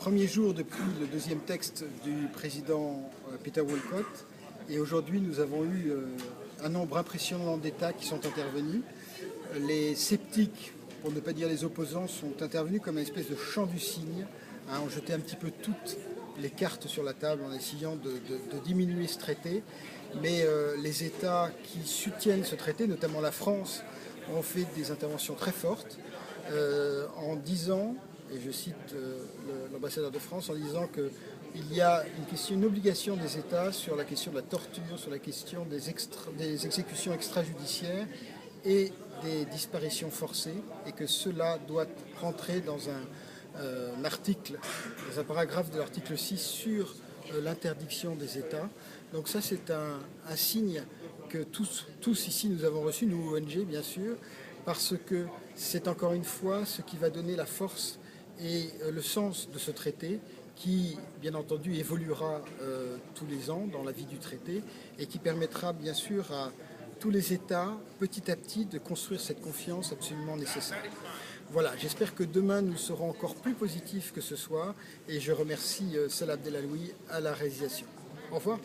premier jour depuis le deuxième texte du président Peter Wolcott et aujourd'hui nous avons eu un nombre impressionnant d'États qui sont intervenus. Les sceptiques, pour ne pas dire les opposants, sont intervenus comme une espèce de chant du cygne, ont jeté un petit peu toutes les cartes sur la table en essayant de diminuer ce traité. Mais les États qui soutiennent ce traité, notamment la France, ont fait des interventions très fortes en disant, et je cite l'ambassadeur de France, en disant qu'il y a une obligation des États sur la question de la torture, sur la question des exécutions extrajudiciaires et des disparitions forcées, et que cela doit rentrer dans un article, dans un paragraphe de l'article 6 sur l'interdiction des États. Donc ça c'est un signe que tous ici nous avons reçu, nous ONG bien sûr, parce que c'est encore une fois ce qui va donner la force et le sens de ce traité qui, bien entendu, évoluera tous les ans dans la vie du traité et qui permettra bien sûr à tous les États, petit à petit, de construire cette confiance absolument nécessaire. Voilà, j'espère que demain nous serons encore plus positifs que ce soir et je remercie Salah Abdelaloui à la réalisation. Au revoir.